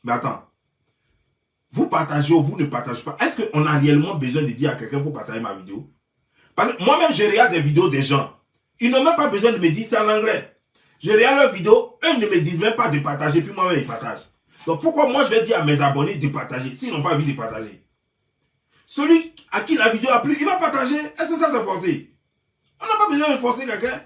Mais attends, vous partagez ou vous ne partagez pas. Est-ce qu'on a réellement besoin de dire à quelqu'un pour partager ma vidéo? Parce que moi-même, je regarde des vidéos des gens. Ils n'ont même pas besoin de me dire ça en anglais. Je regarde leurs vidéos, eux ne me disent même pas de partager, puis moi-même, ils partagent. Donc pourquoi moi, je vais dire à mes abonnés de partager s'ils n'ont pas envie de partager? Celui à qui la vidéo a plu, il va partager. Est-ce que ça, c'est forcé? On n'a pas besoin de forcer quelqu'un.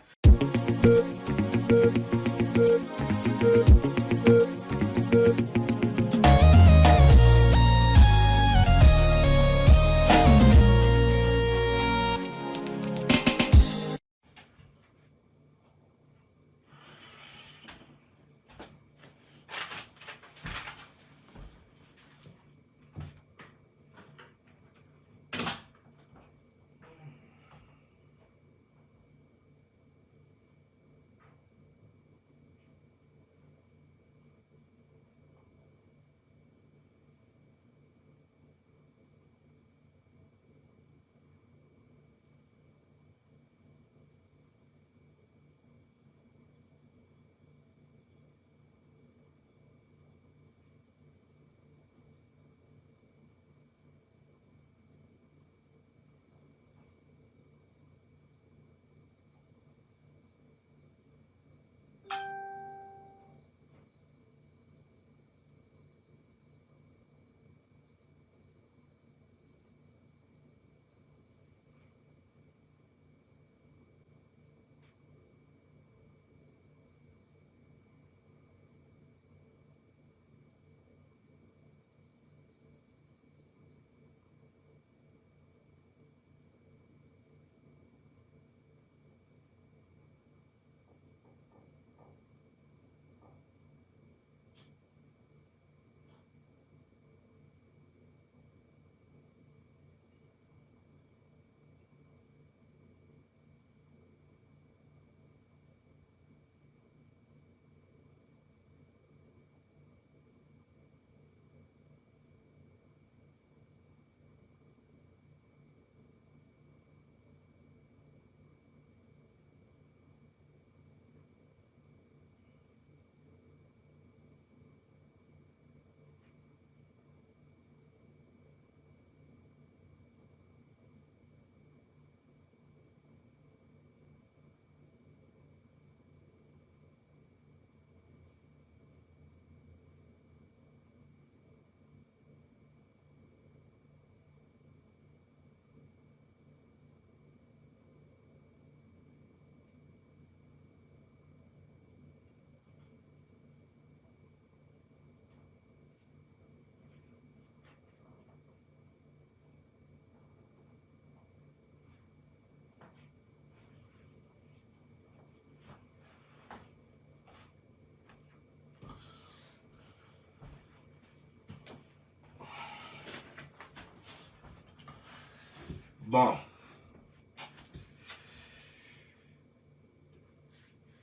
Bon.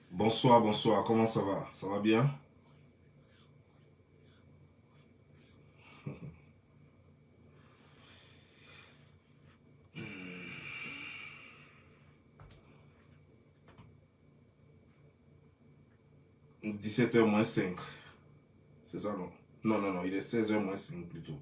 Bonsoir, bonsoir. Comment ça va? Ça va bien? 17h moins 5. C'est ça, non? Non, non, non. Il est 16h moins 5 plutôt.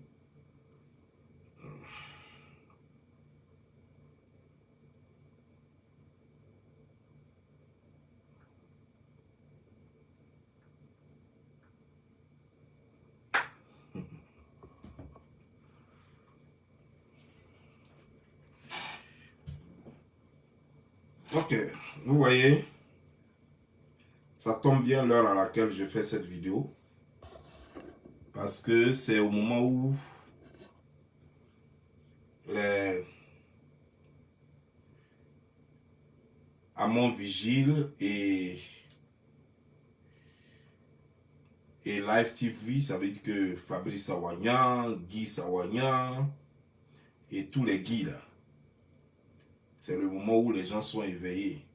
Ok. Vous voyez, ça tombe bien l'heure à laquelle je fais cette vidéo. Parce que c'est au moment où les Amon Vigile et Live TV, ça veut dire que Fabrice Sawagnan, Guy Sawagnan et tous les Guy là. C'est le moment où les gens sont éveillés.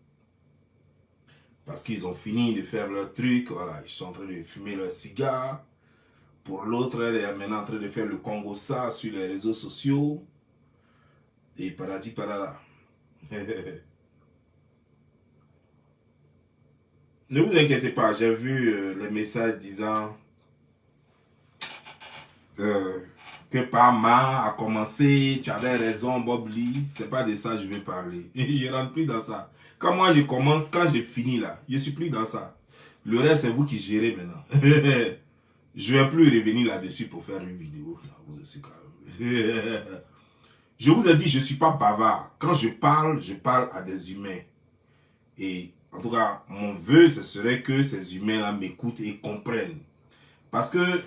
Parce qu'ils ont fini de faire leur truc, voilà, ils sont en train de fumer leur cigare. Pour l'autre, elle est maintenant en train de faire le Congo ça sur les réseaux sociaux. Et paradis parada. Ne vous inquiétez pas, j'ai vu les messages disant que Parma a commencé, tu avais raison, Bob Lee. C'est pas de ça que je vais parler. Je rentre plus dans ça. Quand moi je commence, quand j'ai fini là, je suis plus dans ça. Le reste, c'est vous qui gérez maintenant. Je vais plus revenir là-dessus pour faire une vidéo. Je vous ai dit, je ne suis pas bavard. Quand je parle à des humains. Et en tout cas, mon vœu, ce serait que ces humains-là m'écoutent et comprennent. Parce que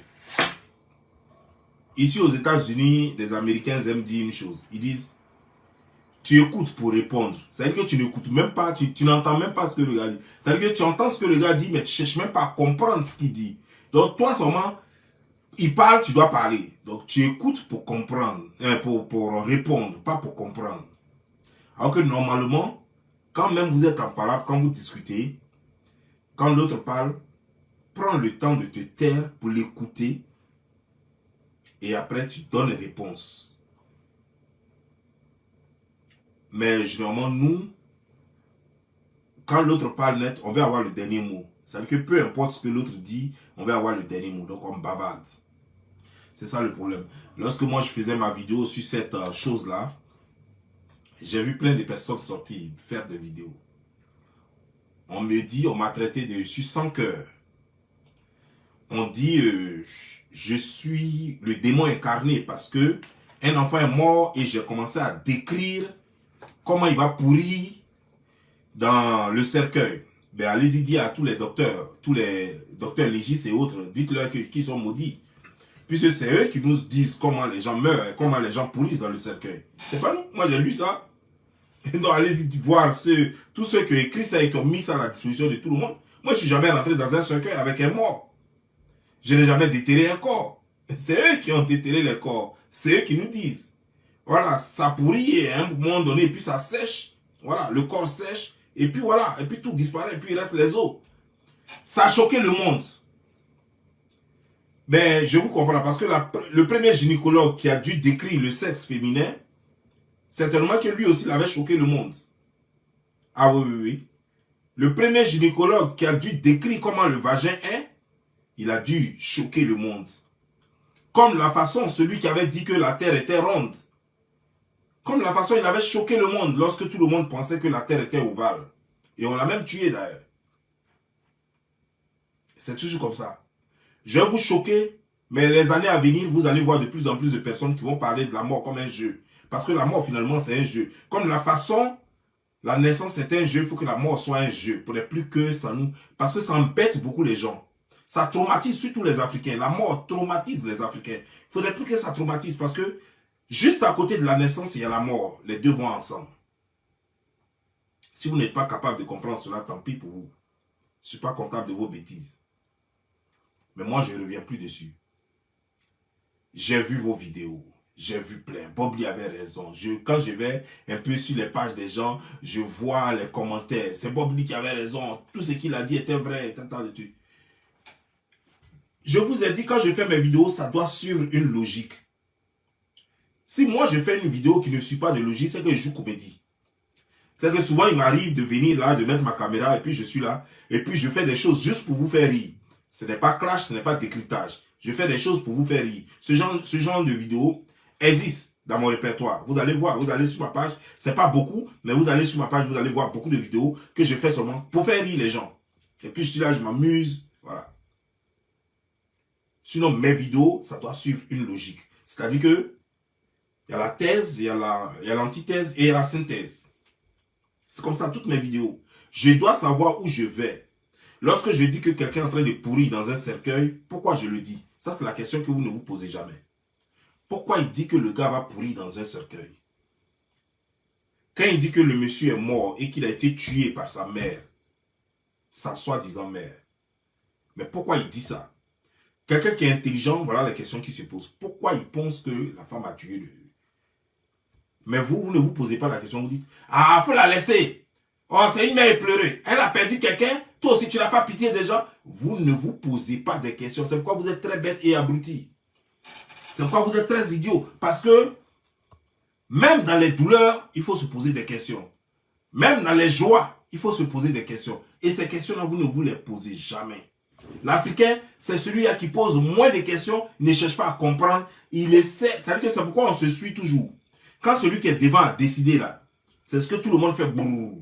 ici aux États-Unis, les Américains aiment dire une chose. Ils disent, tu écoutes pour répondre. C'est-à-dire que tu n'écoutes même pas, tu n'entends même pas ce que le gars dit. C'est-à-dire que tu entends ce que le gars dit, mais tu ne cherches même pas à comprendre ce qu'il dit. Donc toi seulement, il parle, tu dois parler. Donc tu écoutes pour comprendre, pour répondre, pas pour comprendre. Alors que normalement, quand même vous êtes en parole, quand vous discutez, quand l'autre parle, prends le temps de te taire pour l'écouter et après tu donnes les réponses. Mais généralement, nous, quand l'autre parle net, on veut avoir le dernier mot. C'est-à-dire que peu importe ce que l'autre dit, on veut avoir le dernier mot. Donc on bavarde. C'est ça le problème. Lorsque moi je faisais ma vidéo sur cette chose-là, j'ai vu plein de personnes sortir faire des vidéos. On me dit, on m'a traité de je suis sans cœur. On dit, je suis le démon incarné parce que un enfant est mort et j'ai commencé à décrire comment il va pourrir dans le cercueil. Ben allez-y dire à tous les docteurs légistes et autres, dites-leur qu'ils sont maudits. Puisque c'est eux qui nous disent comment les gens meurent, comment les gens pourrissent dans le cercueil. C'est pas nous. Moi j'ai lu ça. Donc allez-y voir tous ceux qui ont écrit ça et qui ont mis ça à la disposition de tout le monde. Moi je suis jamais rentré dans un cercueil avec un mort. Je n'ai jamais déterré un corps. C'est eux qui ont déterré les corps. C'est eux qui nous disent. Voilà, ça pourrit à un moment donné, et puis ça sèche. Voilà, le corps sèche, et puis voilà, et puis tout disparaît, et puis il reste les os. Ça a choqué le monde. Mais je vous comprends, parce que le premier gynécologue qui a dû décrire le sexe féminin, certainement que lui aussi, il avait choqué le monde. Ah oui, oui, oui. Le premier gynécologue qui a dû décrire comment le vagin est, il a dû choquer le monde. Comme la façon, celui qui avait dit que la terre était ronde. Comme la façon, il avait choqué le monde lorsque tout le monde pensait que la terre était ovale. Et on l'a même tué d'ailleurs. C'est toujours comme ça. Je vais vous choquer, mais les années à venir, vous allez voir de plus en plus de personnes qui vont parler de la mort comme un jeu. Parce que la mort, finalement, c'est un jeu. Comme la façon, la naissance, c'est un jeu, il faut que la mort soit un jeu. Pour ne plus que ça nous... Parce que ça embête beaucoup les gens. Ça traumatise surtout les Africains. La mort traumatise les Africains. Il ne faudrait plus que ça traumatise parce que juste à côté de la naissance, il y a la mort. Les deux vont ensemble. Si vous n'êtes pas capable de comprendre cela, tant pis pour vous. Je ne suis pas comptable de vos bêtises. Mais moi, je ne reviens plus dessus. J'ai vu vos vidéos. J'ai vu plein. Bob Lee avait raison. Quand je vais un peu sur les pages des gens, je vois les commentaires. C'est Bob Lee qui avait raison. Tout ce qu'il a dit était vrai. Je vous ai dit, quand je fais mes vidéos, ça doit suivre une logique. Si moi, je fais une vidéo qui ne suit pas de logique, c'est que je joue comédie. C'est que souvent, il m'arrive de venir là, de mettre ma caméra, et puis je suis là. Et puis, je fais des choses juste pour vous faire rire. Ce n'est pas clash, ce n'est pas décryptage. Je fais des choses pour vous faire rire. Ce genre de vidéo existe dans mon répertoire. Vous allez voir, vous allez sur ma page. C'est pas beaucoup, mais vous allez sur ma page, vous allez voir beaucoup de vidéos que je fais seulement pour faire rire les gens. Et puis, je suis là, je m'amuse. Voilà. Sinon, mes vidéos, ça doit suivre une logique. C'est-à-dire que il y a la thèse, il y a l'antithèse et il y a la synthèse. C'est comme ça toutes mes vidéos. Je dois savoir où je vais. Lorsque je dis que quelqu'un est en train de pourrir dans un cercueil, pourquoi je le dis? Ça, c'est la question que vous ne vous posez jamais. Pourquoi il dit que le gars va pourrir dans un cercueil? Quand il dit que le monsieur est mort et qu'il a été tué par sa mère, sa soi-disant mère, mais pourquoi il dit ça? Quelqu'un qui est intelligent, voilà la question qui se pose. Pourquoi il pense que la femme a tué le... Mais vous ne vous posez pas la question, vous dites, ah, faut la laisser. Oh, c'est une mère pleureuse. Elle a perdu quelqu'un. Toi aussi, tu n'as pas pitié des gens. Vous ne vous posez pas de questions. C'est pourquoi vous êtes très bête et abruti. C'est pourquoi vous êtes très idiot. Parce que même dans les douleurs, il faut se poser des questions. Même dans les joies, il faut se poser des questions. Et ces questions-là, vous ne vous les posez jamais. L'Africain, c'est celui-là qui pose moins de questions, ne cherche pas à comprendre. Il essaie, ça veut dire que c'est pourquoi on se suit toujours. Quand celui qui est devant a décidé là, c'est ce que tout le monde fait brrr.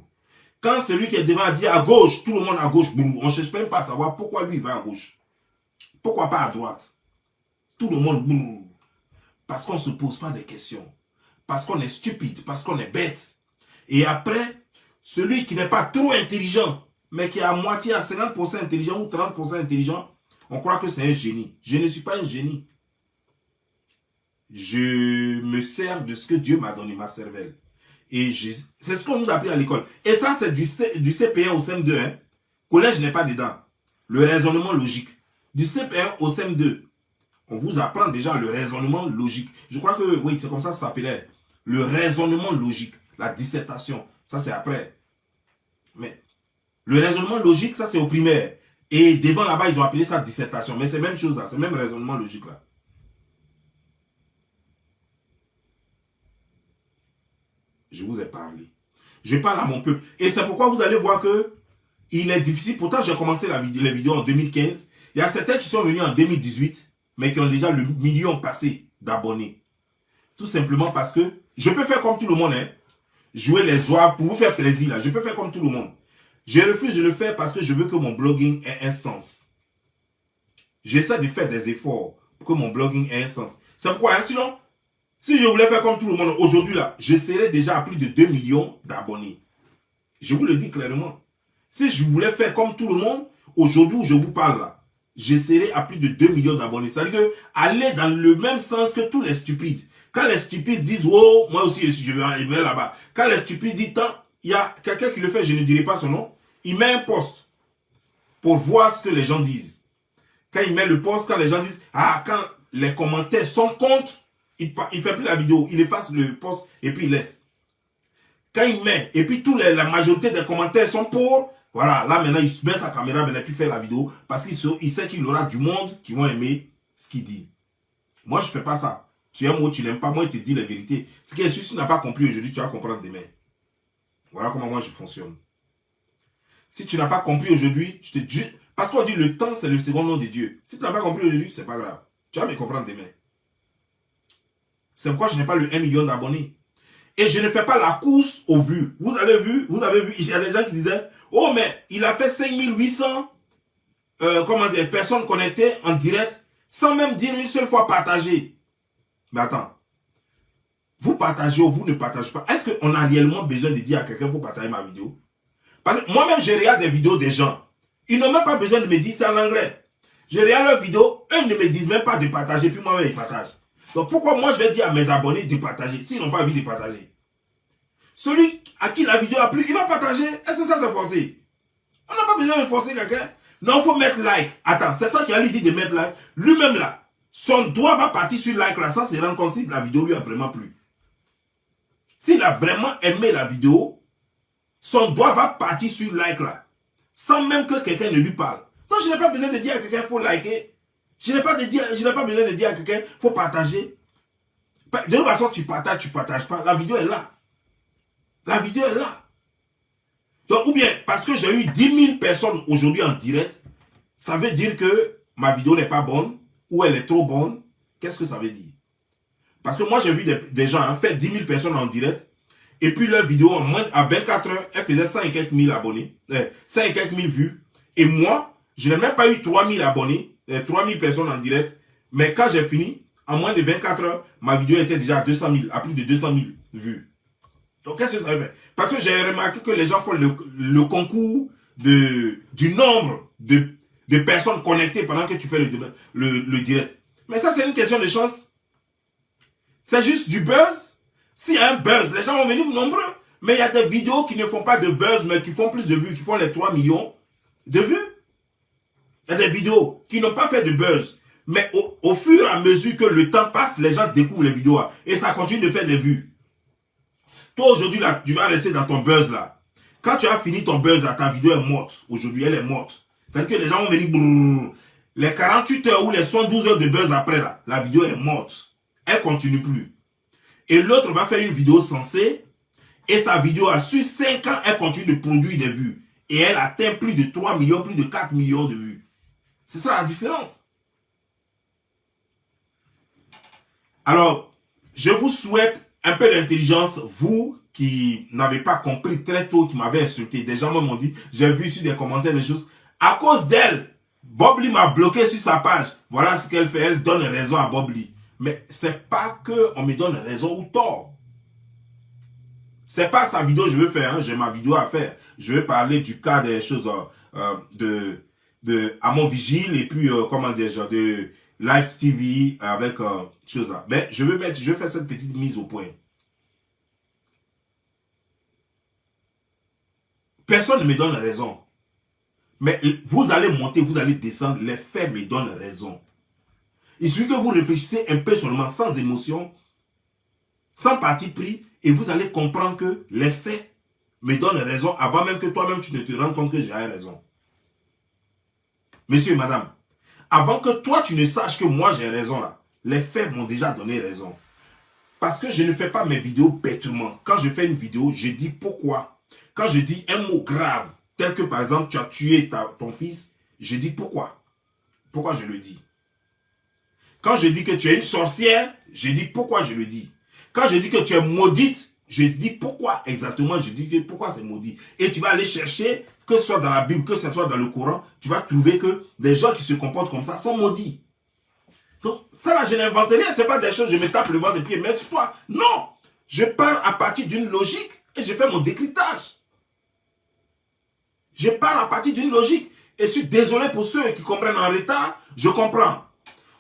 Quand celui qui est devant a dit à gauche, tout le monde à gauche brrr. On ne cherche même pas à savoir pourquoi lui il va à gauche. Pourquoi pas à droite? Tout le monde brrr. Parce qu'on ne se pose pas des questions. Parce qu'on est stupide, parce qu'on est bête. Et après, celui qui n'est pas trop intelligent, mais qui est à moitié à 50% intelligent ou 30% intelligent, on croit que c'est un génie. Je ne suis pas un génie. Je me sers de ce que Dieu m'a donné, ma cervelle. Et c'est ce qu'on nous a appris à l'école. Et ça, c'est du CP1 au CM2. Hein. Collège n'est pas dedans. Le raisonnement logique. Du CP1 au CM2. On vous apprend déjà le raisonnement logique. Je crois que, oui, c'est comme ça que ça s'appelait. Le raisonnement logique. La dissertation. Ça, c'est après. Mais le raisonnement logique, ça, c'est au primaire. Et devant là-bas, ils ont appelé ça dissertation. Mais c'est la même chose là. C'est le même raisonnement logique là. Je vous ai parlé. Je parle à mon peuple. Et c'est pourquoi vous allez voir que il est difficile. Pourtant, j'ai commencé les vidéos en 2015. Il y a certains qui sont venus en 2018, mais qui ont déjà le million passé d'abonnés. Tout simplement parce que je peux faire comme tout le monde. Hein. Jouer les oies pour vous faire plaisir. Là. Je peux faire comme tout le monde. Je refuse de le faire parce que je veux que mon blogging ait un sens. J'essaie de faire des efforts pour que mon blogging ait un sens. C'est pourquoi, hein, sinon, si je voulais faire comme tout le monde aujourd'hui, là, je serais déjà à plus de 2 millions d'abonnés. Je vous le dis clairement. Si je voulais faire comme tout le monde, aujourd'hui où je vous parle là, je serais à plus de 2 millions d'abonnés. C'est-à-dire que aller dans le même sens que tous les stupides. Quand les stupides disent, oh, moi aussi je vais arriver là-bas. Quand les stupides disent, il y a quelqu'un qui le fait, je ne dirai pas son nom, il met un post pour voir ce que les gens disent. Quand il met le post, quand les gens disent, ah, quand les commentaires sont contre, il ne fait plus la vidéo, il efface le post et puis il laisse. Quand il met, et puis la majorité des commentaires sont pour, voilà, là maintenant il met sa caméra, maintenant puis fait la vidéo, parce qu'il sait qu'il aura du monde qui vont aimer ce qu'il dit. Moi je ne fais pas ça. Tu aimes ou tu n'aimes pas, moi je te dis la vérité. Ce qui est sûr, si tu n'as pas compris aujourd'hui, tu vas comprendre demain. Voilà comment moi je fonctionne. Si tu n'as pas compris aujourd'hui, je te dis, parce qu'on dit le temps c'est le second nom de Dieu. Si tu n'as pas compris aujourd'hui, c'est pas grave. Tu vas me comprendre demain. C'est pourquoi je n'ai pas le 1 million d'abonnés. Et je ne fais pas la course aux vues. Vous avez vu, il y a des gens qui disaient, oh mais il a fait 5800 personnes connectées en direct, sans même dire une seule fois partager. Mais attends, vous partagez ou vous ne partagez pas. Est-ce qu'on a réellement besoin de dire à quelqu'un, faut partager ma vidéo? Parce que moi-même, je regarde des vidéos des gens. Ils n'ont même pas besoin de me dire c'est en anglais. Je regarde leurs vidéos, eux ne me disent même pas de partager, puis moi-même, ils partagent. Donc pourquoi moi, je vais dire à mes abonnés de partager, s'ils n'ont pas envie de partager? Celui à qui la vidéo a plu, il va partager. Est-ce que ça, c'est forcé? On n'a pas besoin de forcer quelqu'un. Non, il faut mettre like. Attends, c'est toi qui as lui dit de mettre like. Lui-même là, son doigt va partir sur like là, sans se rendre compte si la vidéo lui a vraiment plu. S'il a vraiment aimé la vidéo, son doigt va partir sur like là, sans même que quelqu'un ne lui parle. Donc je n'ai pas besoin de dire à quelqu'un qu'il faut liker. Je n'ai pas besoin de dire à quelqu'un qu'il faut partager. De toute façon, tu partages pas. La vidéo est là. La vidéo est là. Donc, ou bien, parce que j'ai eu 10 000 personnes aujourd'hui en direct, ça veut dire que ma vidéo n'est pas bonne, ou elle est trop bonne. Qu'est-ce que ça veut dire? Parce que moi, j'ai vu des gens faire 10 000 personnes en direct, et puis leur vidéo, à 24 heures, elle faisait 100 et quelques mille abonnés, 100 et quelques mille vues. Et moi, je n'ai même pas eu 3 000 abonnés, 3 000 personnes en direct. Mais quand j'ai fini, en moins de 24 heures, ma vidéo était déjà à 200 000, à plus de 200 000 vues. Donc, qu'est-ce que ça veut dire? Parce que j'ai remarqué que les gens font le concours du nombre de personnes connectées pendant que tu fais le direct. Mais ça, c'est une question de chance. C'est juste du buzz. S'il y a un buzz, les gens vont venir nombreux. Mais il y a des vidéos qui ne font pas de buzz, mais qui font plus de vues, qui font les 3 millions de vues. Il y a des vidéos qui n'ont pas fait de buzz. Mais au fur et à mesure que le temps passe, les gens découvrent les vidéos. Et ça continue de faire des vues. Toi, aujourd'hui, là, tu vas rester dans ton buzz, là. Quand tu as fini ton buzz, là, ta vidéo est morte. Aujourd'hui, elle est morte. C'est-à-dire que les gens vont venir... Brrr, les 48 heures ou les 72 heures de buzz après, là, la vidéo est morte. Elle continue plus. Et l'autre va faire une vidéo sensée. Et sa vidéo, a sur 5 ans, elle continue de produire des vues. Et elle atteint plus de 3 millions, plus de 4 millions de vues. C'est ça la différence. Alors, je vous souhaite un peu d'intelligence, vous qui n'avez pas compris très tôt, qui m'avez insulté. Des gens m'ont dit, j'ai vu sur des commentaires des choses. À cause d'elle, Bob Lee m'a bloqué sur sa page. Voilà ce qu'elle fait. Elle donne raison à Bob Lee. Mais c'est pas qu'on me donne raison ou tort. C'est pas sa vidéo que je veux faire. Hein. J'ai ma vidéo à faire. Je vais parler du cas des choses à mon vigile et puis, comment dire, genre de Live TV avec choses là. Mais je vais faire cette petite mise au point. Personne ne me donne raison. Mais vous allez monter, vous allez descendre, les faits me donnent raison. Il suffit que vous réfléchissez un peu seulement, sans émotion, sans parti pris, et vous allez comprendre que les faits me donnent raison avant même que toi-même tu ne te rendes compte que j'ai raison. Monsieur et madame, avant que toi tu ne saches que moi j'ai raison là, les faits m'ont déjà donné raison. Parce que je ne fais pas mes vidéos bêtement. Quand je fais une vidéo, je dis pourquoi. Quand je dis un mot grave, tel que par exemple tu as tué ton fils, je dis pourquoi. Pourquoi je le dis. Quand je dis que tu es une sorcière, je dis pourquoi je le dis. Quand je dis que tu es maudite, je dis pourquoi exactement, je dis que pourquoi c'est maudit. Et tu vas aller chercher, que ce soit dans la Bible, que ce soit dans le Coran, tu vas trouver que des gens qui se comportent comme ça sont maudits. Donc ça là, je n'invente rien, ce n'est pas des choses, je me tape le ventre et puis mais sur toi. Non, je pars à partir d'une logique et je fais mon décryptage. Je pars à partir d'une logique. Et je suis désolé pour ceux qui comprennent en retard, je comprends.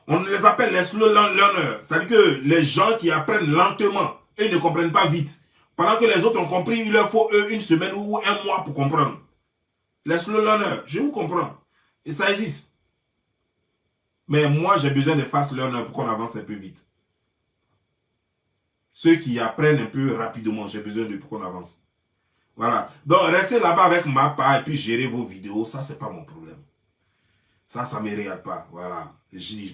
On les appelle les slow learners. C'est-à-dire que les gens qui apprennent lentement et ne comprennent pas vite. Pendant que les autres ont compris, il leur faut eux une semaine ou un mois pour comprendre. Les slow learners, je vous comprends. Et ça existe. Mais moi, j'ai besoin de fast learners pour qu'on avance un peu vite. Ceux qui apprennent un peu rapidement, j'ai besoin de pour qu'on avance. Voilà. Donc, restez là-bas avec ma part et puis gérer vos vidéos. Ça, c'est pas mon problème. Ça ne me regarde pas. Voilà.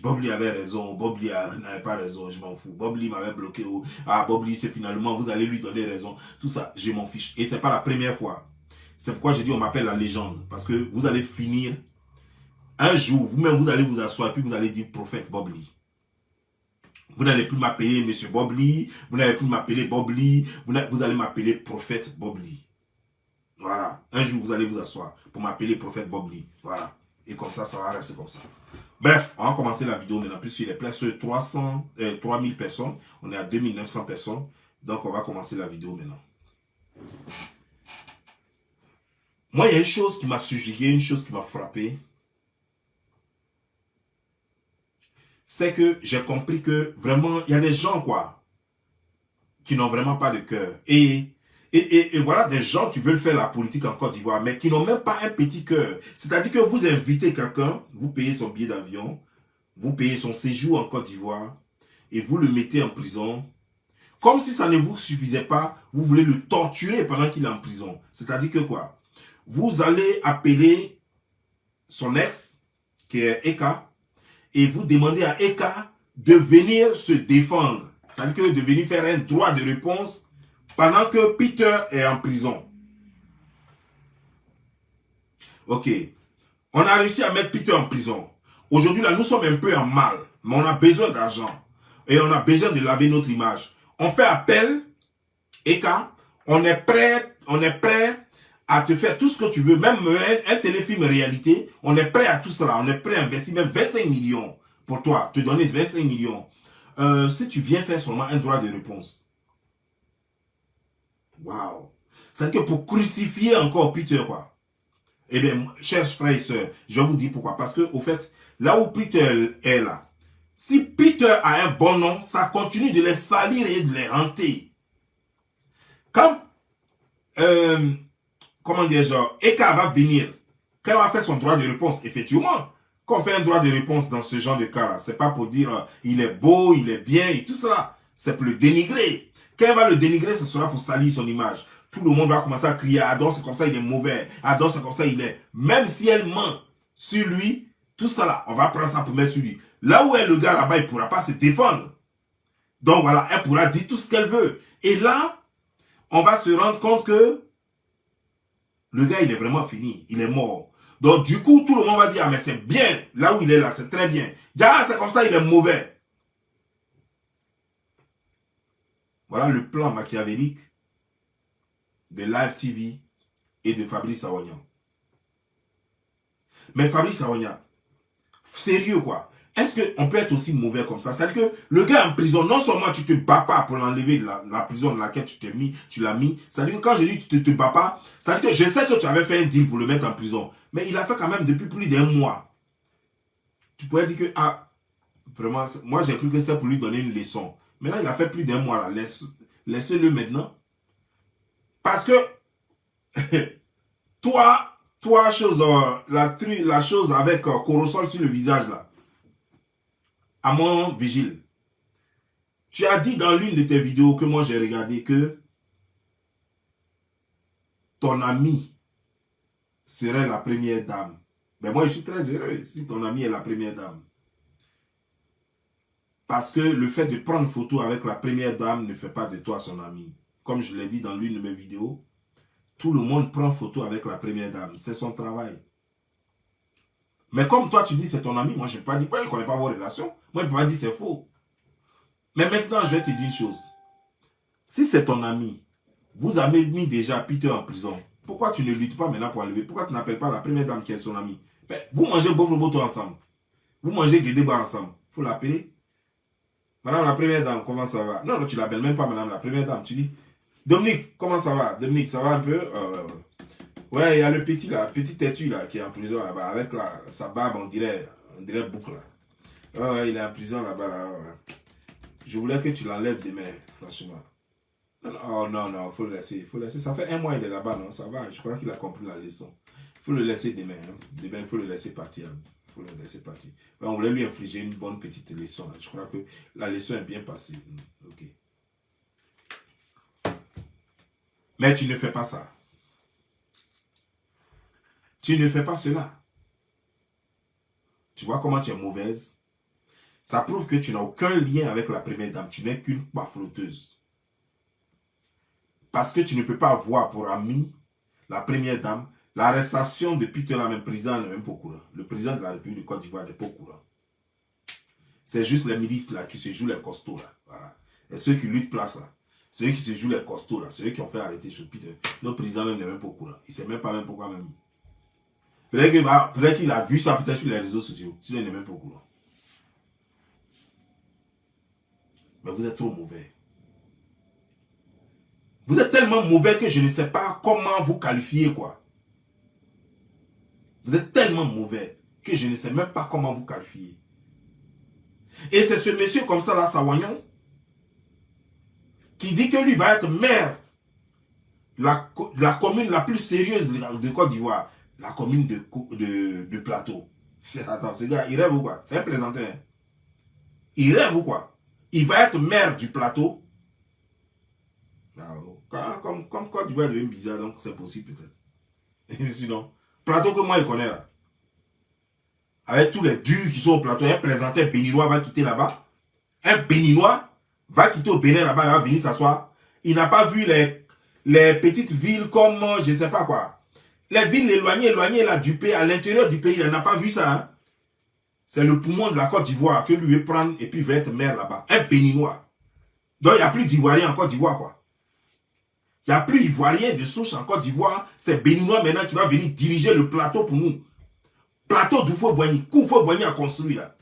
Bob Lee avait raison. Bob Lee n'avait pas raison. Je m'en fous. Bob Lee m'avait bloqué. Ah, Bob Lee, c'est finalement, vous allez lui donner raison. Tout ça, je m'en fiche. Et ce n'est pas la première fois. C'est pourquoi j'ai dit on m'appelle la légende. Parce que vous allez finir. Un jour, vous-même, vous allez vous asseoir et puis vous allez dire prophète Bob Lee. Vous n'allez plus m'appeler monsieur Bob Lee. Vous n'allez plus m'appeler Bob Lee. Vous allez m'appeler prophète Bob Lee. Voilà. Un jour, vous allez vous asseoir pour m'appeler prophète Bob Lee. Voilà. Et comme ça, ça va rester comme ça. Bref, on va commencer la vidéo maintenant. Puisqu'il est presque 3000 personnes. On est à 2900 personnes. Donc, on va commencer la vidéo maintenant. Moi, il y a une chose qui m'a subjugué, une chose qui m'a frappé. C'est que j'ai compris que vraiment, il y a des gens, quoi, qui n'ont vraiment pas de cœur. Et voilà des gens qui veulent faire la politique en Côte d'Ivoire, mais qui n'ont même pas un petit cœur. C'est-à-dire que vous invitez quelqu'un, vous payez son billet d'avion, vous payez son séjour en Côte d'Ivoire, et vous le mettez en prison. Comme si ça ne vous suffisait pas, vous voulez le torturer pendant qu'il est en prison. C'est-à-dire que quoi? Vous allez appeler son ex, qui est Eka, et vous demandez à Eka de venir se défendre. C'est-à-dire que de venir faire un droit de réponse pendant que Peter est en prison. Ok. On a réussi à mettre Peter en prison. Aujourd'hui, là, nous sommes un peu en mal. Mais on a besoin d'argent. Et on a besoin de laver notre image. On fait appel, Eka. On est prêt à te faire tout ce que tu veux. Même un téléfilm réalité. On est prêt à tout cela. On est prêt à investir même 25 millions pour toi. Te donner 25 millions. Si tu viens faire seulement un droit de réponse. Waouh! C'est-à-dire que pour crucifier encore Peter, quoi. Eh bien, chers frères et sœurs, je vais vous dire pourquoi. Parce que, au fait, là où Peter est là, si Peter a un bon nom, ça continue de les salir et de les hanter. Quand, comment dire, genre, Eka va venir, quand elle va faire son droit de réponse, effectivement, quand on fait un droit de réponse dans ce genre de cas-là, c'est pas pour dire il est beau, il est bien et tout ça. C'est pour le dénigrer. Quand elle va le dénigrer, ce sera pour salir son image. Tout le monde va commencer à crier, Adon c'est comme ça, il est mauvais. Adon c'est comme ça, il est. Même si elle ment sur lui, tout ça là, on va prendre ça pour mettre sur lui. Là où est le gars là-bas, il ne pourra pas se défendre. Donc voilà, elle pourra dire tout ce qu'elle veut. Et là, on va se rendre compte que le gars, il est vraiment fini. Il est mort. Donc, du coup, tout le monde va dire, ah, mais c'est bien, là où il est là, c'est très bien. Ah, c'est comme ça, il est mauvais. Voilà le plan machiavélique de Live TV et de Fabrice Sawagnan. Mais Fabrice Sawagnan, sérieux quoi, est-ce qu'on peut être aussi mauvais comme ça? C'est-à-dire que le gars en prison, non seulement tu te bats pas pour l'enlever de la prison dans laquelle tu l'as mis, c'est-à-dire que quand je dis tu te bats pas, c'est-à-dire que je sais que tu avais fait un deal pour le mettre en prison, mais il a fait quand même depuis plus d'un mois. Tu pourrais dire que, ah, vraiment, moi j'ai cru que c'est pour lui donner une leçon. Maintenant il a fait plus d'un mois là, laissez-le maintenant. Parce que, toi, chose, la chose avec Corosol sur le visage là, à mon vigile. Tu as dit dans l'une de tes vidéos que moi j'ai regardé que ton ami serait la première dame. Ben moi je suis très heureux si ton ami est la première dame. Parce que le fait de prendre photo avec la première dame ne fait pas de toi son ami. Comme je l'ai dit dans l'une de mes vidéos, tout le monde prend photo avec la première dame. C'est son travail. Mais comme toi tu dis c'est ton ami, moi je ne peux pas dire, je ne connais pas vos relations. Moi je ne peux pas dire c'est faux. Mais maintenant je vais te dire une chose. Si c'est ton ami, vous avez mis déjà Peter en prison. Pourquoi tu ne luttes pas maintenant pour enlever? Pourquoi tu n'appelles pas la première dame qui est son amie? Mais vous mangez Bouffe Boto ensemble. Vous mangez Guédéba ensemble. Il faut l'appeler. Madame la première dame, comment ça va? Non, non, tu l'appelles même pas madame la première dame. Tu dis, Dominique, comment ça va? Dominique, ça va un peu? Ouais, il y a le petit là, petit têtu là, qui est en prison là-bas, avec sa barbe, on dirait boucle là. Ouais, il est en prison là-bas là. Ouais. Je voulais que tu l'enlèves demain, franchement. Oh non, non, il faut le laisser. Ça fait un mois qu'il est là-bas, non? Ça va, je crois qu'il a compris la leçon. Il faut le laisser demain. Hein. Demain, il faut le laisser partir. Il faut le laisser partir. Ben, on voulait lui infliger une bonne petite leçon. Hein. Je crois que la leçon est bien passée. Ok. Mais tu ne fais pas ça. Tu ne fais pas cela. Tu vois comment tu es mauvaise? Ça prouve que tu n'as aucun lien avec la première dame. Tu n'es qu'une bafloteuse. Parce que tu ne peux pas avoir pour ami la première dame. L'arrestation de Peter, le président, n'est même pas au courant. Le président de la République de Côte d'Ivoire n'est pas au courant. C'est juste les milices là qui se jouent les costauds là. Voilà. Et ceux qui luttent place là. Ceux qui se jouent les costauds là. Ceux qui ont fait arrêter sur Peter. Notre président même n'est même pas au courant. Il ne sait même pas même pourquoi même. Peut-être qu'il a vu ça peut-être sur les réseaux sociaux. Sinon il n'est même pas au courant. Mais vous êtes trop mauvais. Vous êtes tellement mauvais que je ne sais pas comment vous qualifier quoi. Vous êtes tellement mauvais que je ne sais même pas comment vous qualifier. Et c'est ce monsieur comme ça là, Sawagnan, qui dit que lui va être maire de la commune la plus sérieuse de Côte d'Ivoire, la commune de Plateau. Attends, ce gars, il rêve ou quoi? C'est un plaisantin. Hein? Il rêve ou quoi? Il va être maire du Plateau. Comme Côte d'Ivoire devient bizarre, donc c'est possible peut-être. Sinon, Plateau que moi je connais là. Avec tous les durs qui sont au Plateau, un plaisantin béninois va quitter là-bas. Un béninois va quitter au Bénin là-bas, il va venir s'asseoir. Il n'a pas vu les petites villes comme, je ne sais pas quoi. Les villes éloignées là, du pays, à l'intérieur du pays, il n'a pas vu ça. Hein? C'est le poumon de la Côte d'Ivoire que lui veut prendre et puis il va être maire là-bas. Un béninois. Donc il n'y a plus d'Ivoiriens en Côte d'Ivoire quoi. Il n'y a plus d'Ivoiriens de souche en Côte d'Ivoire. C'est béninois maintenant qui va venir diriger le plateau pour nous. Plateau d'Oufo-Boigny. Koufo-Boigny a construit là.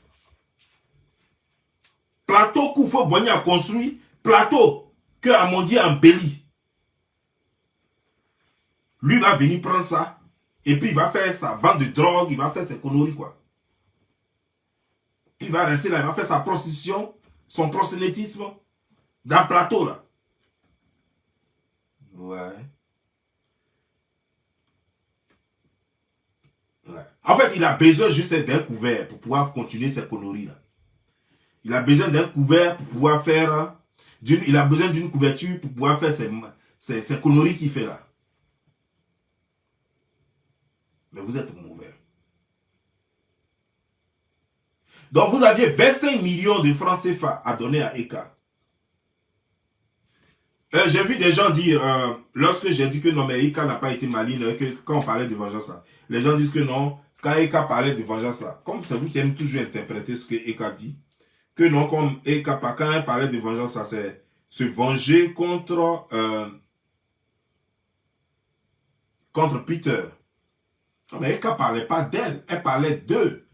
Plateau Koufo-Boigny a construit. Plateau que Amondi a embelli. Lui va venir prendre ça. Et puis il va faire sa vente de drogue. Il va faire ses conneries quoi. Puis il va rester là. Il va faire sa prostitution. Son prosélytisme. Dans le plateau là. Ouais. Ouais. En fait, il a besoin juste d'un couvert pour pouvoir continuer ses conneries là. Il a besoin d'un couvert pour pouvoir faire... Il a besoin d'une couverture pour pouvoir faire ces conneries qu'il fait là. Mais vous êtes mauvais. Donc vous aviez 25 millions de francs CFA à donner à ECA. J'ai vu des gens dire, lorsque j'ai dit que non, mais Eka n'a pas été maligne, que quand on parlait de vengeance, les gens disent que non, quand Eka parlait de vengeance, comme c'est vous qui aimez toujours interpréter ce que Eka dit, que non, comme Eka, quand elle parlait de vengeance, c'est se venger contre Peter. Non, mais Eka ne parlait pas d'elle, elle parlait d'eux.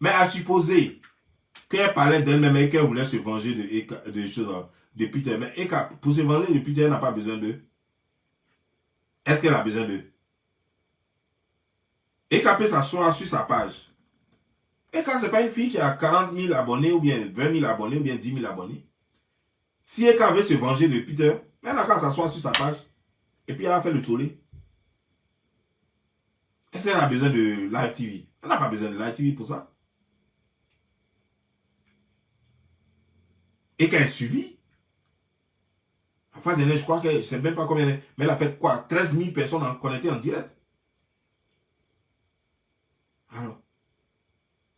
Mais à supposer qu'elle parlait d'elle-même et qu'elle voulait se venger de choses, de Peter. Mais Eka, pour se venger de Peter, elle n'a pas besoin d'eux. Est-ce qu'elle a besoin d'eux? Eka peut s'asseoir sur sa page. Eka, ce n'est pas une fille qui a 40 000 abonnés ou bien 20 000 abonnés ou bien 10 000 abonnés. Si Eka veut se venger de Peter, elle n'a qu'à s'asseoir sur sa page et puis elle va faire le tollé. Est-ce qu'elle a besoin de Live TV? Elle n'a pas besoin de Live TV pour ça. Et qu'elle est suivie. La fois dernière, je crois que je ne sais même pas combien, mais elle a fait quoi? 13 000 personnes connectées en direct. Alors.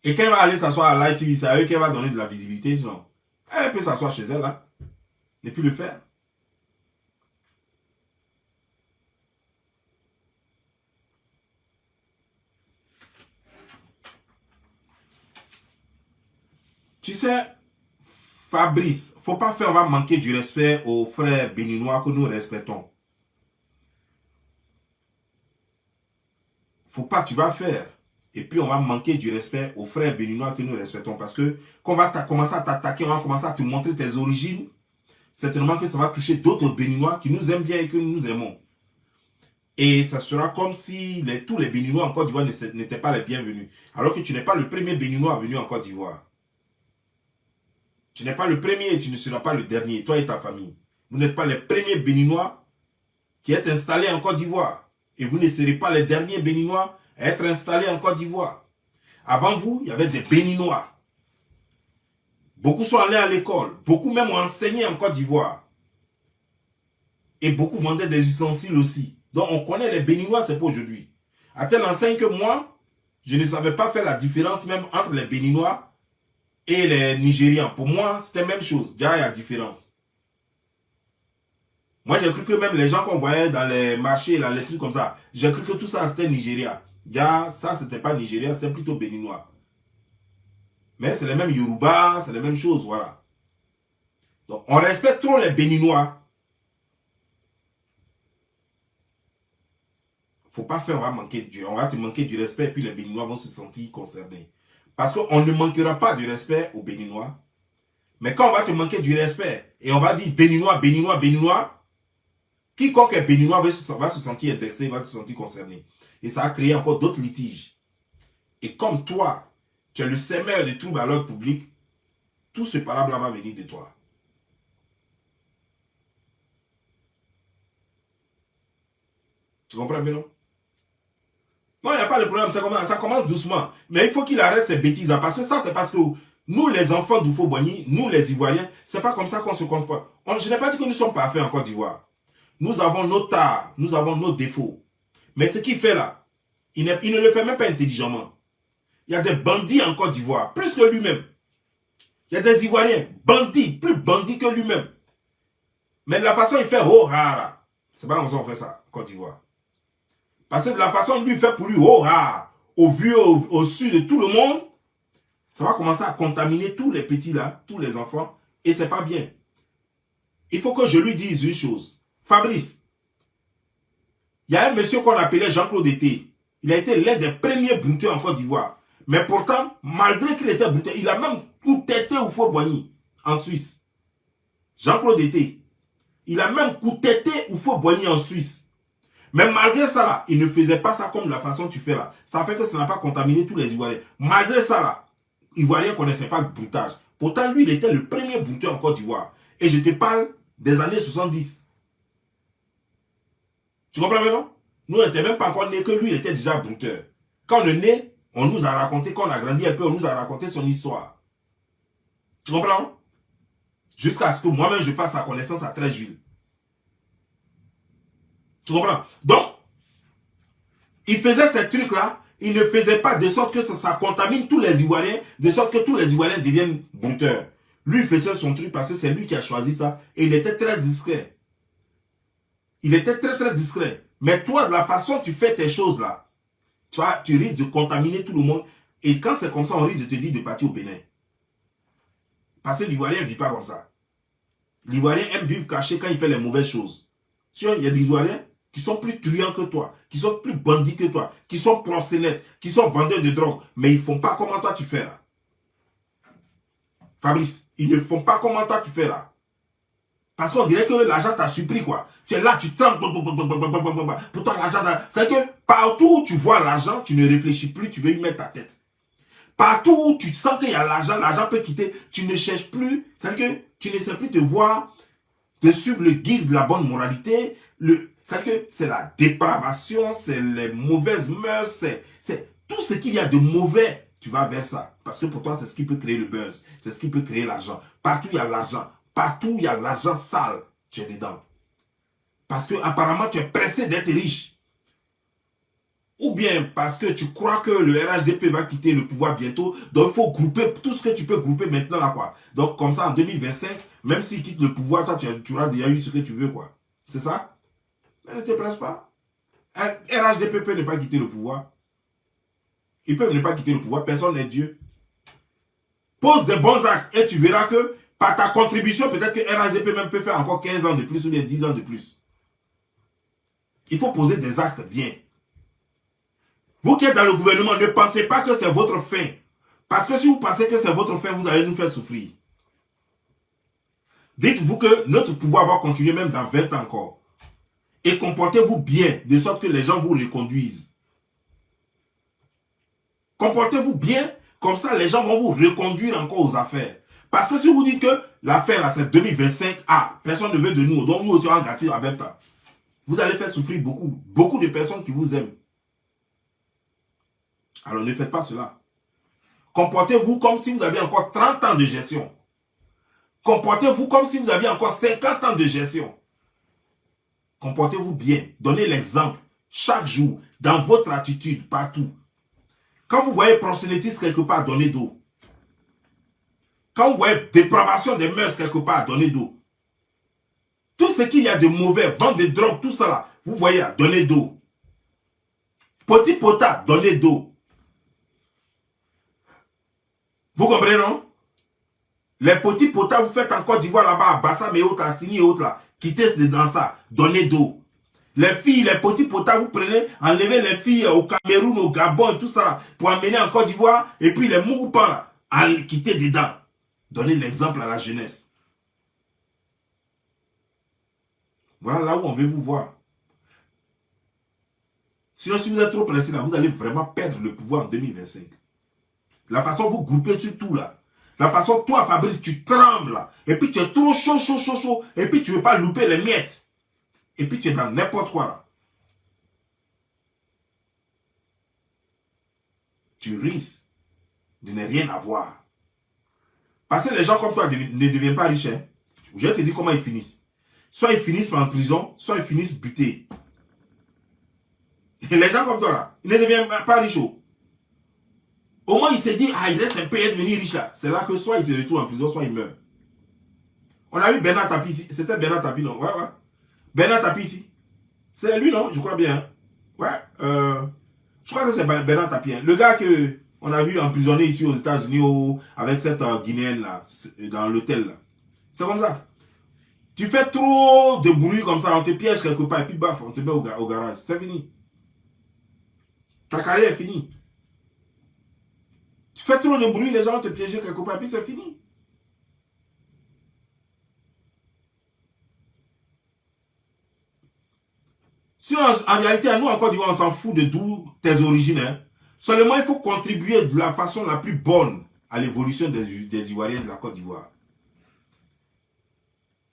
Et quand elle va aller s'asseoir à Live TV, c'est à eux qu'elle va donner de la visibilité, sinon. Elle peut s'asseoir chez elle, là. Et puis le faire. Tu sais, Fabrice, faut pas faire, on va manquer du respect aux frères béninois que nous respectons. Faut pas, tu vas faire. Et puis on va manquer du respect aux frères béninois que nous respectons. Parce que quand on va commencer à t'attaquer, on va commencer à te montrer tes origines. Certainement que ça va toucher d'autres béninois qui nous aiment bien et que nous aimons. Et ça sera comme si tous les béninois en Côte d'Ivoire n'étaient pas les bienvenus. Alors que tu n'es pas le premier béninois venu en Côte d'Ivoire. Tu n'es pas le premier et tu ne seras pas le dernier, toi et ta famille. Vous n'êtes pas les premiers béninois qui êtes installés en Côte d'Ivoire. Et vous ne serez pas les derniers béninois à être installés en Côte d'Ivoire. Avant vous, il y avait des béninois. Beaucoup sont allés à l'école. Beaucoup même ont enseigné en Côte d'Ivoire. Et beaucoup vendaient des ustensiles aussi. Donc on connaît les béninois, c'est pas aujourd'hui. À telle enseigne que moi, je ne savais pas faire la différence même entre les béninois et les Nigérians. Pour moi, c'était la même chose. Déjà, il y a différence. Moi, j'ai cru que même les gens qu'on voyait dans les marchés, là, les trucs comme ça, j'ai cru que tout ça, c'était Nigeria. Déjà, ça, c'était pas Nigeria, c'était plutôt béninois. Mais c'est les mêmes Yoruba, c'est les mêmes choses, voilà. Donc, on respecte trop les béninois. Faut pas faire, on va te manquer du respect et puis les béninois vont se sentir concernés. Parce qu'on ne manquera pas de respect aux béninois. Mais quand on va te manquer du respect et on va dire béninois, béninois, béninois, quiconque est béninois va se sentir indexé, va se sentir concerné. Et ça a créé encore d'autres litiges. Et comme toi, tu es le sémeur des troubles à l'ordre public, tout ce palabre va venir de toi. Tu comprends bien, non? Non, il n'y a pas de problème, ça commence doucement. Mais il faut qu'il arrête ces bêtises-là. Parce que ça, c'est parce que nous, les enfants d'Oufo-Boigny, nous, les Ivoiriens, c'est pas comme ça qu'on se comporte. Je n'ai pas dit que nous sommes parfaits en Côte d'Ivoire. Nous avons nos tares, nous avons nos défauts. Mais ce qu'il fait là, il ne le fait même pas intelligemment. Il y a des bandits en Côte d'Ivoire, plus que lui-même. Il y a des Ivoiriens, bandits, plus bandits que lui-même. Mais de la façon il fait, oh rara. C'est pas comme ça qu'on fait ça, en Côte d'Ivoire. Parce que de la façon lui fait pour lui, oh rara, au vu, au su de tout le monde, ça va commencer à contaminer tous les petits là, tous les enfants, et c'est pas bien. Il faut que je lui dise une chose. Fabrice, il y a un monsieur qu'on appelait Jean-Claude Été. Il a été l'un des premiers brunteurs en Côte d'Ivoire. Mais pourtant, malgré qu'il était brunteur, il a même coup têté Oufo-Boigny en Suisse. Jean-Claude Été. Il a même coup têté Oufo-Boigny en Suisse. Mais malgré ça, là, il ne faisait pas ça comme de la façon que tu fais là. Ça fait que ça n'a pas contaminé tous les Ivoiriens. Malgré ça, là, les Ivoiriens ne connaissaient pas le broutage. Pourtant, lui, il était le premier brouteur en Côte d'Ivoire. Et je te parle des années 70. Tu comprends maintenant? Nous, on n'était même pas encore nés que lui, il était déjà brouteur. Quand on est né, on nous a raconté, quand on a grandi un peu, on nous a raconté son histoire. Tu comprends? Jusqu'à ce que moi-même, je fasse sa connaissance à 13 juillet. Tu comprends? Donc, il faisait ces trucs-là, il ne faisait pas de sorte que ça contamine tous les Ivoiriens, de sorte que tous les Ivoiriens deviennent brouteurs. Lui, il faisait son truc parce que c'est lui qui a choisi ça et il était très discret. Il était très très discret. Mais toi, de la façon dont tu fais tes choses là, tu risques de contaminer tout le monde. Et quand c'est comme ça, on risque de te dire de partir au Bénin. Parce que l'Ivoirien ne vit pas comme ça. L'Ivoirien aime vivre caché quand il fait les mauvaises choses. Si il y a des Ivoiriens qui sont plus truands que toi, qui sont plus bandits que toi, qui sont proxénètes, qui sont vendeurs de drogue, mais ils ne font pas comment toi tu fais là. Fabrice, ils ne font pas comment toi tu fais là. Parce qu'on dirait que l'argent t'a surpris quoi. Tu es là, tu trembles. Pourtant l'argent, c'est que partout où tu vois l'argent, tu ne réfléchis plus, tu veux y mettre ta tête. Partout où tu sens qu'il y a l'argent, l'argent peut quitter, tu ne cherches plus, c'est-à-dire que tu ne sais plus de voir, de suivre le guide de la bonne moralité, c'est-à-dire que c'est la dépravation, c'est les mauvaises mœurs, c'est tout ce qu'il y a de mauvais, tu vas vers ça. Parce que pour toi, c'est ce qui peut créer le buzz, c'est ce qui peut créer l'argent. Partout il y a l'argent, partout il y a l'argent sale, tu es dedans. Parce que apparemment tu es pressé d'être riche. Ou bien parce que tu crois que le RHDP va quitter le pouvoir bientôt. Donc il faut grouper tout ce que tu peux grouper maintenant là quoi. Donc comme ça en 2025, même s'il quitte le pouvoir, toi tu auras déjà eu ce que tu veux quoi. C'est ça? Mais ne te presse pas. RHDP peut ne pas quitter le pouvoir. Ils peuvent ne pas quitter le pouvoir. Personne n'est Dieu. Pose des bons actes et tu verras que par ta contribution, peut-être que RHDP même peut faire encore 15 ans de plus ou bien 10 ans de plus. Il faut poser des actes bien. Vous qui êtes dans le gouvernement, ne pensez pas que c'est votre fin. Parce que si vous pensez que c'est votre fin, vous allez nous faire souffrir. Dites-vous que notre pouvoir va continuer même dans 20 ans encore. Et comportez-vous bien, de sorte que les gens vous reconduisent. Comportez-vous bien, comme ça les gens vont vous reconduire encore aux affaires. Parce que si vous dites que l'affaire là c'est 2025, personne ne veut de nous, donc nous aussi on va gâter en même temps. Vous allez faire souffrir beaucoup de personnes qui vous aiment. Alors ne faites pas cela. Comportez-vous comme si vous aviez encore 30 ans de gestion. Comportez-vous comme si vous aviez encore 50 ans de gestion. Comportez-vous bien. Donnez l'exemple chaque jour, dans votre attitude, partout. Quand vous voyez proxénétisme quelque part, donnez d'eau. Quand vous voyez dépravation des mœurs quelque part, donnez d'eau. Tout ce qu'il y a de mauvais, vente de drogue, tout ça là, vous voyez, donnez d'eau. Petit potat, donnez d'eau. Vous comprenez, non? Les petits potas, vous faites en Côte d'Ivoire là-bas, à Bassam et autres, à Sini et autres là, quittez dans ça, donnez d'eau. Les filles, les petits potas, vous prenez, enlevez les filles au Cameroun, au Gabon et tout ça là, pour amener en Côte d'Ivoire, et puis les mourupans là, quittez dedans. Donnez l'exemple à la jeunesse. Voilà là où on veut vous voir. Sinon, si vous êtes trop pressé là, vous allez vraiment perdre le pouvoir en 2025. La façon dont vous groupez sur tout là. La façon, toi, Fabrice, tu trembles là. Et puis tu es trop chaud. Et puis tu ne veux pas louper les miettes. Et puis tu es dans n'importe quoi là. Tu risques de ne rien avoir. Parce que les gens comme toi ne deviennent pas riches. Hein. Je vais te dire comment ils finissent. Soit ils finissent en prison, soit ils finissent butés. Et les gens comme toi là, ils ne deviennent pas riches. Au moins, il s'est dit, il reste un peu et devenir riche là. C'est là que soit il se retrouve en prison, soit il meurt. On a eu Bernard Tapie ici. C'était Bernard Tapie, non? Ouais. Bernard Tapie ici. C'est lui, non? Je crois bien. Hein? Ouais. Je crois que c'est Bernard Tapie. Hein? Le gars qu'on a vu emprisonné ici aux États-Unis avec cette Guinéenne là, dans l'hôtel là. C'est comme ça. Tu fais trop de bruit comme ça, on te piège quelque part et puis baf, on te met au garage. C'est fini. Ta carrière est finie. Tu fais trop de bruit, les gens vont te piéger quelque part et puis c'est fini. Si en réalité, à nous, en Côte d'Ivoire, on s'en fout de d'où tes origines. Hein. Seulement, il faut contribuer de la façon la plus bonne à l'évolution des Ivoiriens de la Côte d'Ivoire.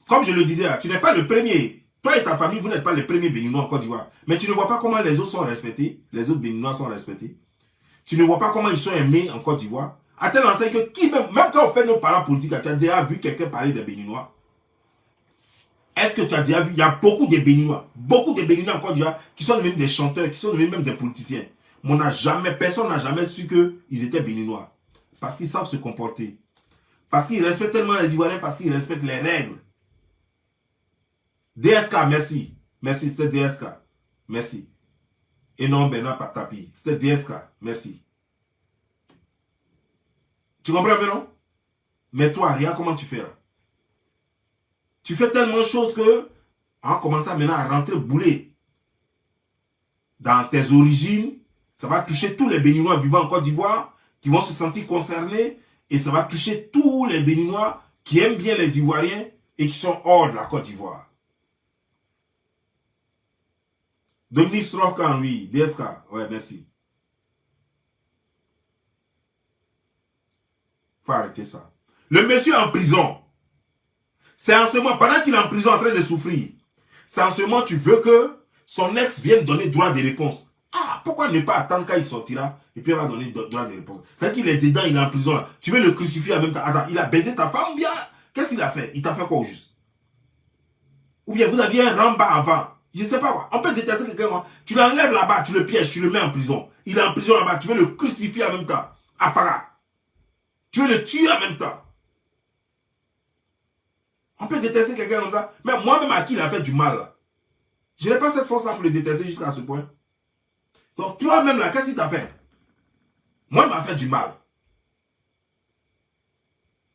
Comme je le disais, tu n'es pas le premier. Toi et ta famille, vous n'êtes pas les premiers Béninois en Côte d'Ivoire. Mais tu ne vois pas comment les autres sont respectés. Les autres Béninois sont respectés. Tu ne vois pas comment ils sont aimés en Côte d'Ivoire. À tel enseigne que même quand on fait nos parents politiques, tu as déjà vu quelqu'un parler des Béninois. Est-ce que tu as déjà vu? Il y a beaucoup de Béninois en Côte d'Ivoire qui sont devenus des chanteurs, qui sont devenus même des politiciens. Mais personne n'a jamais su qu'ils étaient Béninois. Parce qu'ils savent se comporter. Parce qu'ils respectent tellement les Ivoiriens, parce qu'ils respectent les règles. DSK, merci. Merci, c'était DSK. Merci. Et non, Bernard Patapi. C'était DSK. Merci. Tu comprends maintenant? Mais toi, rien, comment tu fais là? Tu fais tellement de choses que on commence maintenant à rentrer boulet dans tes origines. Ça va toucher tous les Béninois vivant en Côte d'Ivoire qui vont se sentir concernés et ça va toucher tous les Béninois qui aiment bien les Ivoiriens et qui sont hors de la Côte d'Ivoire. Dominique Strauss-Kahn, oui. DSK, ouais, merci. Faut arrêter ça. Le monsieur en prison. C'est en ce moment, pendant qu'il est en prison en train de souffrir, c'est en ce moment tu veux que son ex vienne donner droit de réponse. Ah, pourquoi ne pas attendre quand il sortira et puis il va donner droit de réponse? C'est qu'il est dedans, il est en prison là. Tu veux le crucifier en même temps. Attends, il a baisé ta femme ou bien? Qu'est-ce qu'il a fait? Il t'a fait quoi au juste? Ou bien vous aviez un ramba avant? Je ne sais pas quoi. On peut détester quelqu'un. Tu l'enlèves là-bas, tu le pièges, tu le mets en prison. Il est en prison là-bas, tu veux le crucifier en même temps. Afara. Tu veux le tuer en même temps. On peut détester quelqu'un comme ça. Mais moi-même à qui il a fait du mal là. Je n'ai pas cette force-là pour le détester jusqu'à ce point. Donc toi-même là, qu'est-ce qu'il t'a fait? Moi, il m'a fait du mal.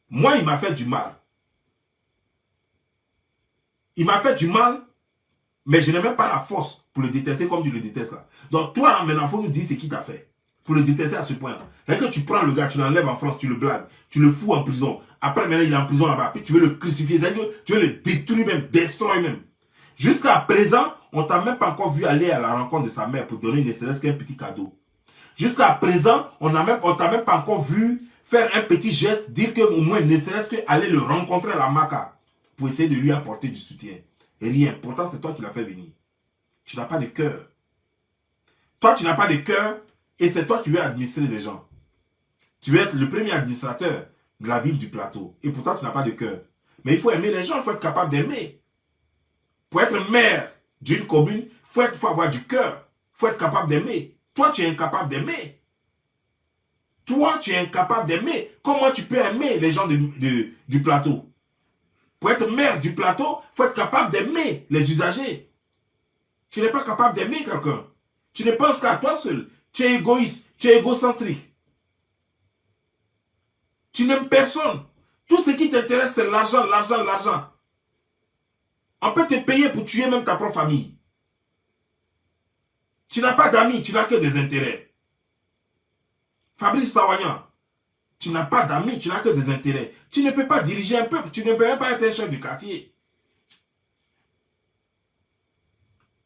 Moi, il m'a fait du mal. Il m'a fait du mal, mais je n'ai même pas la force pour le détester comme tu le détestes là. Donc toi, là, maintenant, il faut nous dire ce qu'il t'a fait. Pour le détester à ce point. C'est que tu prends le gars, tu l'enlèves en France, tu le blagues, tu le fous en prison. Après, maintenant, il est en prison là-bas. Puis tu veux le crucifier, tu veux le détruire même, destroyer même. Jusqu'à présent, on t'a même pas encore vu aller à la rencontre de sa mère pour donner ne serait-ce qu'un petit cadeau. Jusqu'à présent, on t'a même pas encore vu faire un petit geste, dire qu'au moins ne serait-ce qu'aller le rencontrer à la Maca pour essayer de lui apporter du soutien. Et rien. Pourtant, c'est toi qui l'as fait venir. Tu n'as pas de cœur. Toi, tu n'as pas de cœur et c'est toi qui veux administrer des gens. Tu veux être le premier administrateur de la ville du plateau. Et pourtant, tu n'as pas de cœur. Mais il faut aimer les gens, il faut être capable d'aimer. Pour être maire d'une commune, il faut avoir du cœur. Il faut être capable d'aimer. Toi, tu es incapable d'aimer. Toi, tu es incapable d'aimer. Comment tu peux aimer les gens du plateau? Pour être maire du plateau, il faut être capable d'aimer les usagers. Tu n'es pas capable d'aimer quelqu'un. Tu ne penses qu'à toi seul. Tu es égoïste. Tu es égocentrique. Tu n'aimes personne. Tout ce qui t'intéresse, c'est l'argent, l'argent, l'argent. On peut te payer pour tuer même ta propre famille. Tu n'as pas d'amis, tu n'as que des intérêts. Fabrice Sawagnan, tu n'as pas d'amis, tu n'as que des intérêts. Tu ne peux pas diriger un peuple, tu ne peux même pas être un chef du quartier.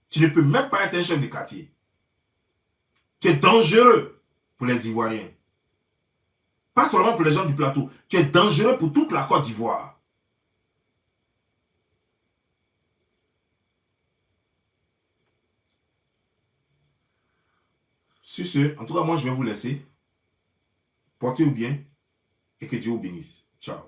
Tu ne peux même pas être un chef du quartier. Tu es dangereux pour les Ivoiriens. Pas seulement pour les gens du plateau. Tu es dangereux pour toute la Côte d'Ivoire. Sur ce, en tout cas, moi, je vais vous laisser. Portez-vous bien et que Dieu vous bénisse. Ciao.